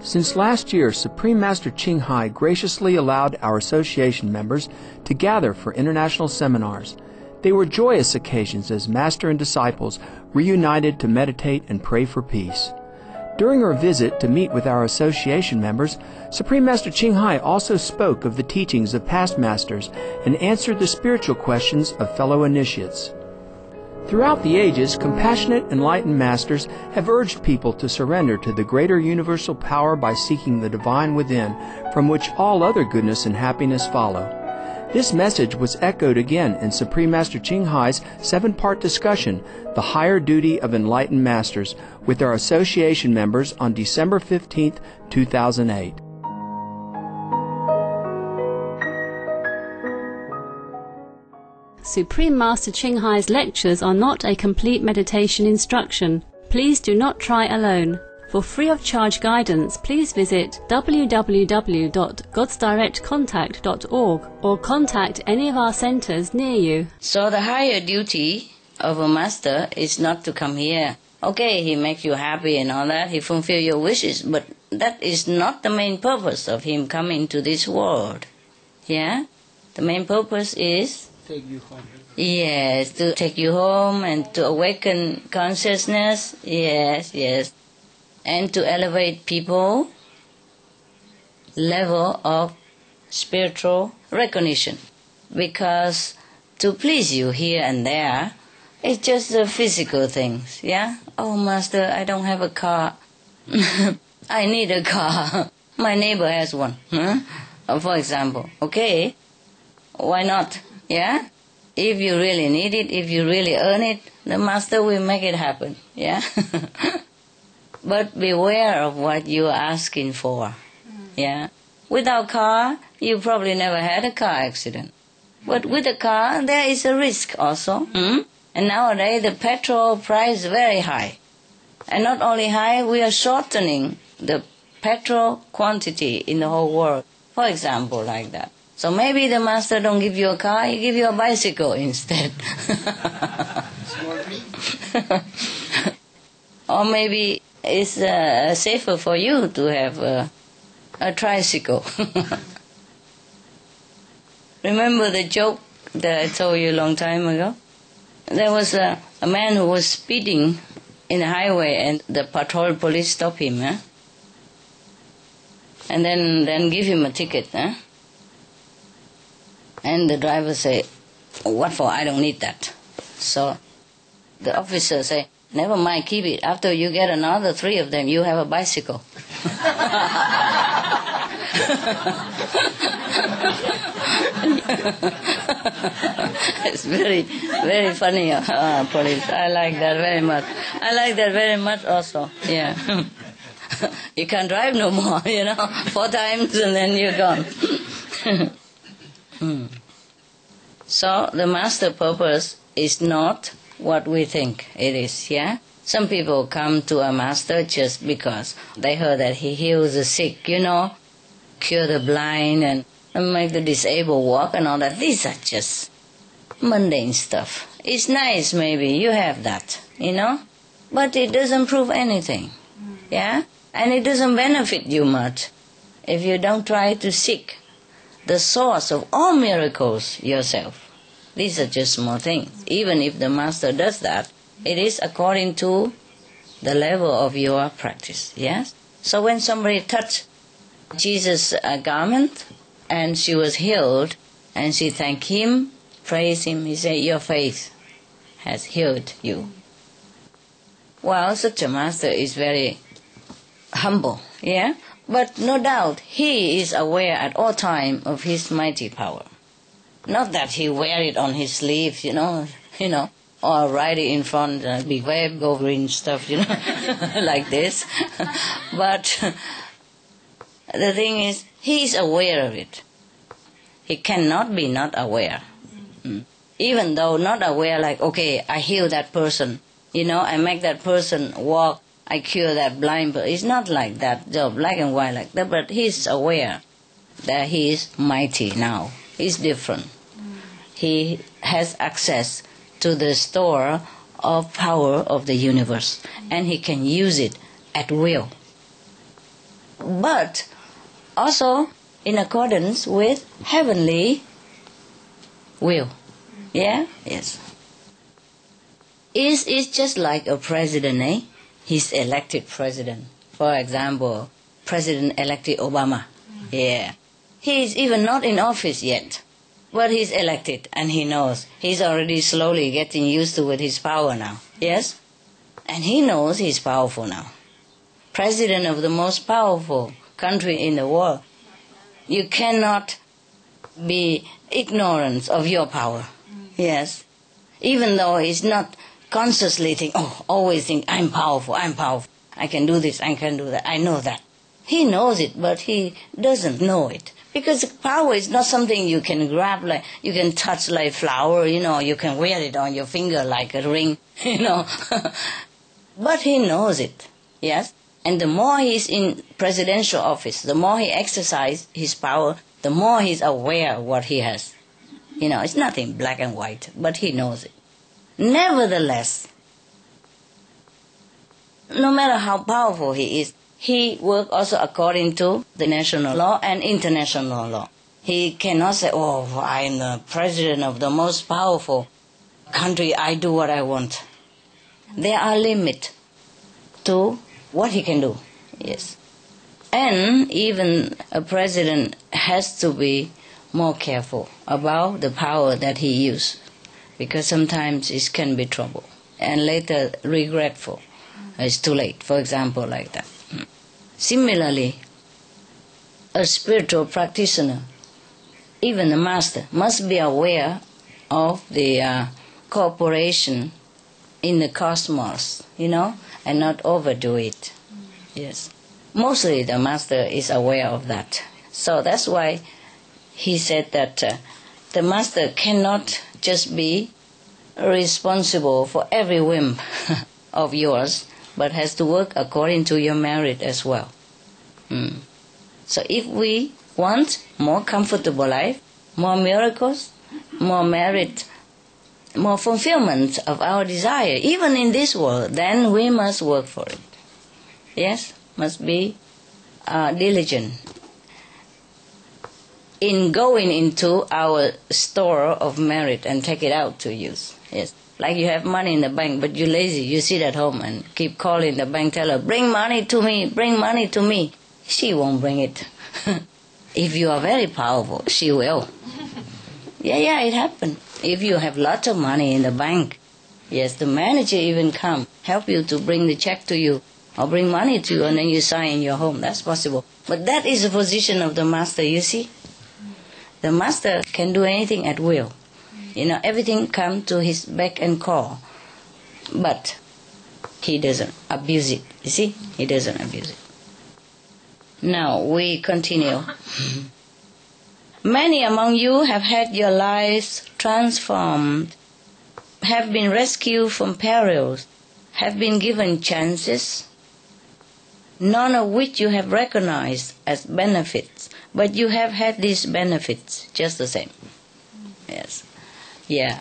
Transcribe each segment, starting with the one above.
Since last year, Supreme Master Ching Hai graciously allowed our association members to gather for international seminars. They were joyous occasions as Master and disciples reunited to meditate and pray for peace. During our visit to meet with our association members, Supreme Master Ching Hai also spoke of the teachings of past masters and answered the spiritual questions of fellow initiates. Throughout the ages, compassionate, enlightened masters have urged people to surrender to the greater universal power by seeking the divine within, from which all other goodness and happiness follow. This message was echoed again in Supreme Master Ching Hai's 7-part discussion, The Higher Duty of Enlightened Masters, with our association members on December 15, 2008. Supreme Master Ching Hai's lectures are not a complete meditation instruction. Please do not try alone. For free of charge guidance, please visit www.godsdirectcontact.org or contact any of our centers near you. So the higher duty of a master is not to come here. Okay, he makes you happy and all that, he fulfills your wishes, but that is not the main purpose of him coming to this world. Yeah? The main purpose is take you home. Yes, to take you home and to awaken consciousness. Yes, yes. And to elevate people level of spiritual recognition. Because to please you here and there, it's just the physical things, yeah? Oh, Master, I don't have a car. I need a car. My neighbor has one, for example. Okay, why not? Yeah? If you really need it, if you really earn it, the Master will make it happen. Yeah? But beware of what you're asking for. Yeah? Without car, you probably never had a car accident. But with a car, there is a risk also. And nowadays, the petrol price is very high. And not only high, we are shortening the petrol quantity in the whole world. For example, like that. So maybe the Master don't give you a car, he give you a bicycle instead. Or maybe it's safer for you to have a tricycle. Remember the joke that I told you a long time ago? There was a man who was speeding in the highway and the patrol police stopped him. And then give him a ticket. And the driver say, what for? I don't need that. So the officer say, never mind, keep it. After you get another 3 of them, you have a bicycle. It's very, very funny, police. I like that very much. I like that very much also, yeah. You can't drive no more, 4 times and then you're gone. So the Master purpose is not what we think it is, yeah? Some people come to a Master just because they heard that he heals the sick, cure the blind and make the disabled walk and all that. These are just mundane stuff. It's nice maybe, you have that, but it doesn't prove anything, yeah? And it doesn't benefit you much if you don't try to seek the source of all miracles yourself. These are just small things. Even if the Master does that, it is according to the level of your practice, yes? So when somebody touched Jesus' garment and she was healed and she thanked him, praised him, he said, your faith has healed you. Well, such a Master is very humble, yeah? But no doubt, he is aware at all times of his mighty power. Not that he wear it on his sleeve, or write it in front, beware, go green stuff, like this. But the thing is, he is aware of it. He cannot be not aware. Even though not aware, like, okay, I heal that person, I make that person walk, I cure that blind person. It's not like that, so black and white like that, but he's aware that he is mighty now. He's different. He has access to the store of power of the universe, and he can use it at will. but also in accordance with heavenly will. Yeah? Yes. It's just like a president, eh? He's elected president. For example, President-elect Obama. Yeah. He's even not in office yet, but he's elected, and he knows. He's already slowly getting used to with his power now. Yes? And he knows he's powerful now. President of the most powerful country in the world. You cannot be ignorant of your power. Yes. Even though he's not consciously always think, I'm powerful, I can do this, I can do that, I know that. He knows it, but he doesn't know it. Because power is not something you can grab, like you can touch like flower, you can wear it on your finger like a ring, But he knows it, yes? And the more he's in presidential office, the more he exercises his power, the more he's aware of what he has. It's nothing black and white, but he knows it. Nevertheless, no matter how powerful he is, he works also according to the national law and international law. He cannot say, I'm the president of the most powerful country, I do what I want. There are limits to what he can do. Yes. And even a president has to be more careful about the power that he uses, because sometimes it can be trouble and later regretful. It's too late, for example, like that. Similarly, a spiritual practitioner, even a master, must be aware of the cooperation in the cosmos, and not overdo it. Yes. Mostly the master is aware of that. So that's why he said that the master cannot just be responsible for every whim of yours, but has to work according to your merit as well. So if we want more comfortable life, more miracles, more merit, more fulfillment of our desire, even in this world, then we must work for it. Yes, must be diligent in going into our store of merit and take it out to use. Yes. Like you have money in the bank, but you're lazy. You sit at home and keep calling the bank teller, bring money to me, bring money to me. She won't bring it. If you are very powerful, she will. Yeah, it happened. If you have lots of money in the bank, yes, the manager even come, help you to bring the check to you, or bring money to you, and then you sign in your home. That's possible. But that is the position of the master, you see. The master can do anything at will. Everything comes to his beck and call. But he doesn't abuse it. You see? He doesn't abuse it. Now we continue. Many among you have had your lives transformed, have been rescued from perils, have been given chances, none of which you have recognized as benefits, but you have had these benefits just the same. Yes. Yeah.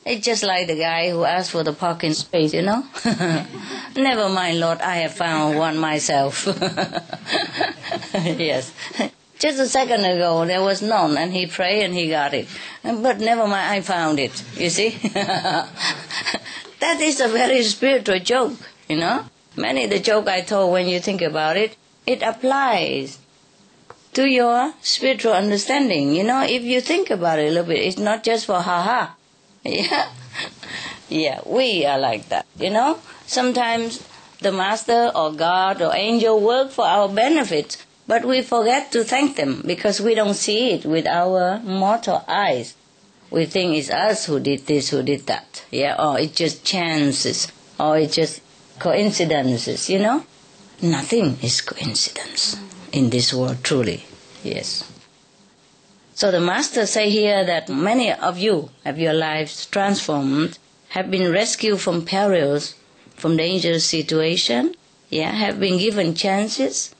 It's just like the guy who asked for the parking space, Never mind, Lord, I have found one myself. Yes. Just a second ago, there was none, and he prayed and he got it. But never mind, I found it, you see. That is a very spiritual joke, Many the joke I told, when you think about it, it applies to your spiritual understanding. If you think about it a little bit, it's not just for ha-ha. Yeah. Yeah, we are like that, Sometimes the master or God or angel work for our benefit, but we forget to thank them because we don't see it with our mortal eyes. We think it's us who did this, who did that. Yeah, or it's just chances, or it's just coincidences, Nothing is coincidence in this world, truly. Yes. So the master say here that many of you have your lives transformed, have been rescued from perils, from dangerous situation, have been given chances,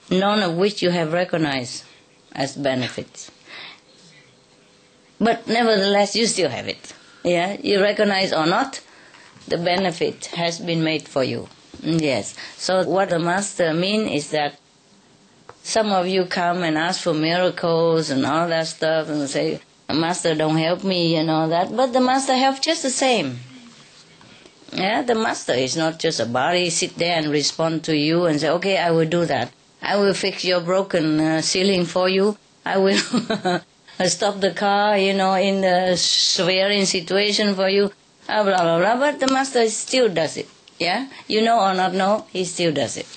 none of which you have recognized as benefits. But nevertheless, you still have it. Yeah, you recognize or not, the benefit has been made for you. Yes. So what the master means is that Some of you come and ask for miracles and all that stuff and say, Master, don't help me and all that. But the Master helps just the same. Yeah, the Master is not just a body, sit there and respond to you and say, okay, I will do that. I will fix your broken ceiling for you. I will stop the car, in the swearing situation for you. Blah, blah, blah. But the Master still does it. Yeah? You know or not know, he still does it.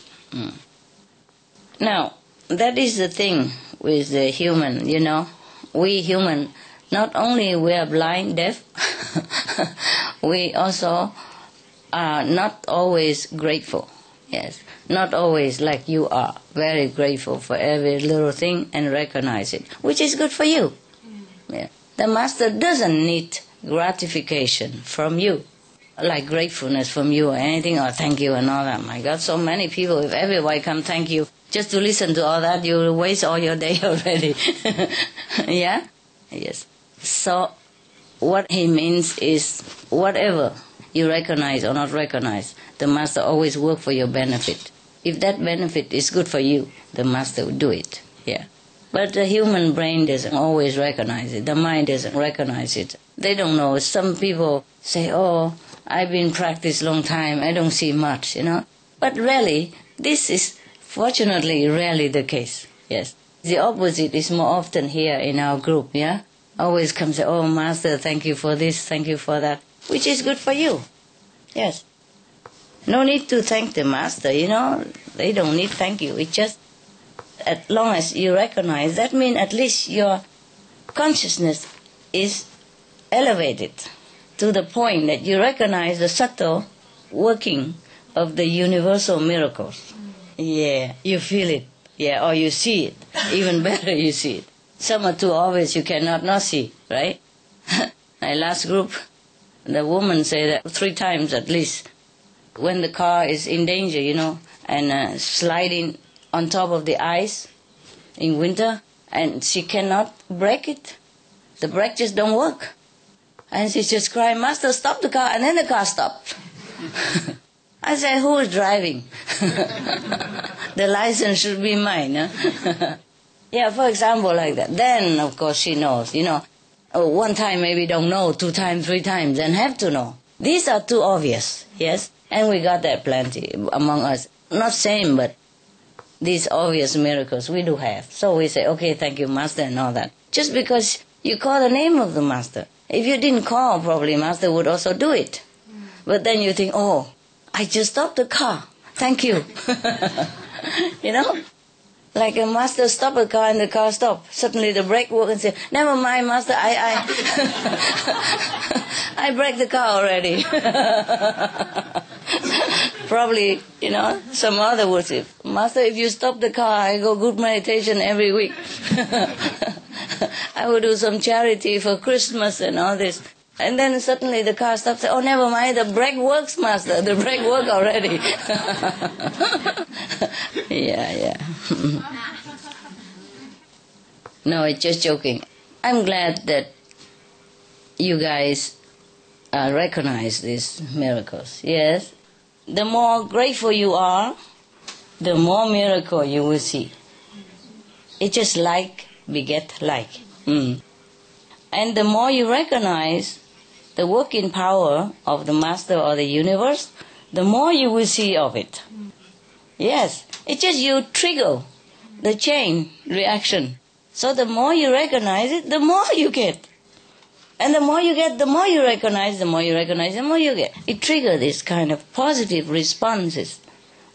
Now, that is the thing with the human, We human, not only we are blind, deaf, we also are not always grateful. Yes, not always like you are, very grateful for every little thing and recognize it, which is good for you. Yeah. The Master doesn't need gratification from you, like gratefulness from you or anything, or thank you and all that. My God, so many people, if everybody come thank you, just to listen to all that, you will waste all your day already. Yeah? Yes. So, what he means is, whatever you recognize or not recognize, the Master always work for your benefit. If that benefit is good for you, the Master will do it. Yeah. But the human brain doesn't always recognize it. The mind doesn't recognize it. They don't know. Some people say, oh, I've been practiced long time, I don't see much, But really, this is fortunately rarely the case. Yes. The opposite is more often here in our group, yeah? Always come say, oh, Master, thank you for this, thank you for that, which is good for you. Yes. No need to thank the Master, They don't need thank you. It's just, as long as you recognize, that means at least your consciousness is elevated to the point that you recognize the subtle working of the universal miracles. Yeah, you feel it. Yeah, or you see it. Even better, you see it. Some are too obvious, you cannot not see, right? My last group, the woman said that 3 times at least, when the car is in danger, and sliding on top of the ice in winter, and she cannot brake it. The brake just don't work. And she just cried, Master, stop the car, and then the car stopped. I said, who is driving? The license should be mine. Huh? Yeah, for example, like that. Then, of course, she knows, one time maybe don't know, 2 times, 3 times, and have to know. These are too obvious, yes? And we got that plenty among us. Not same, but these obvious miracles we do have. So we say, okay, thank you, Master, and all that. Just because you call the name of the Master. If you didn't call, probably Master would also do it. But then you think, oh, I just stopped the car. Thank you. Like a Master stopped a car and the car stopped. Suddenly the brake worked and said, never mind, Master, I braked the car already. Probably, some other would say, Master, if you stop the car, I go good meditation every week. I will do some charity for Christmas and all this. And then suddenly the car stops. Oh, never mind, the brake works, Master. The brake worked already. Yeah. No, it's just joking. I'm glad that you guys recognize these miracles. Yes. The more grateful you are, the more miracle you will see. It's just like beget like. And the more you recognize the working power of the Master or the universe, the more you will see of it. Yes, it's just you trigger the chain reaction. So the more you recognize it, the more you get. And the more you get, the more you recognize, the more you recognize, the more you get. It triggers this kind of positive responses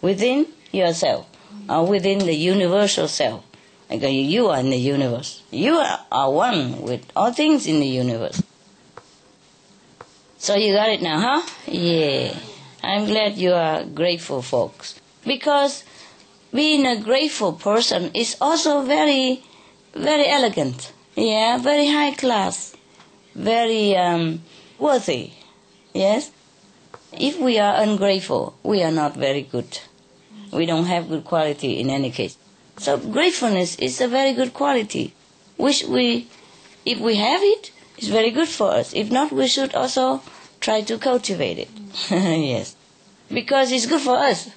within yourself or within the universal self. Like you are in the universe. You are one with all things in the universe. So you got it now, huh? Yeah. I'm glad you are grateful, folks. Because being a grateful person is also very, very elegant. Yeah, very high class. Very worthy. Yes? If we are ungrateful, we are not very good. We don't have good quality in any case. So gratefulness is a very good quality, which if we have it, it's very good for us. If not, we should also try to cultivate it. Yes. Because it's good for us.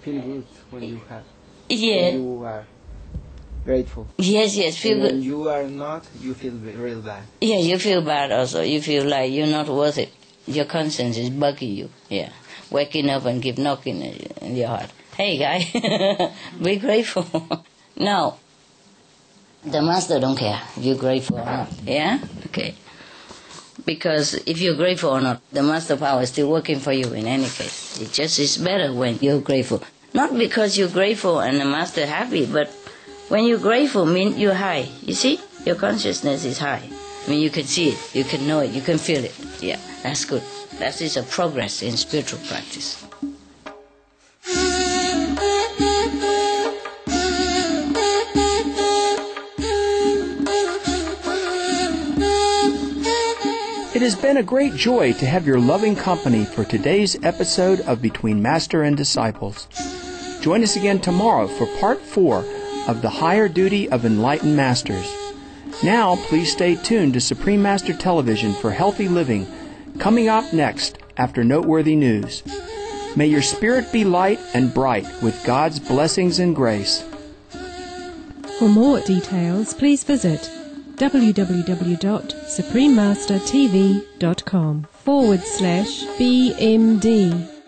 Feel good when you have. Yeah. When you are grateful. Yes, feel And good. when you are not, you feel real bad. Yeah, you feel bad also. You feel like you're not worth it. Your conscience is bugging you. Yeah, waking up and keep knocking in your heart. Hey, guy, be grateful. Now, the master don't care if you're grateful or not. Yeah? Okay. Because if you're grateful or not, the master power is still working for you in any case. It just is better when you're grateful. Not because you're grateful and the master happy, but when you're grateful means you're high. You see? Your consciousness is high. I mean, you can see it, you can know it, you can feel it. Yeah, that's good. That is a progress in spiritual practice. It has been a great joy to have your loving company for today's episode of Between Master and Disciples. Join us again tomorrow for Part 4 of The Higher Duty of Enlightened Masters. Now, please stay tuned to Supreme Master Television for Healthy Living, coming up next after Noteworthy News. May your spirit be light and bright with God's blessings and grace. For more details, please visit www.suprememastertv.com/BMD.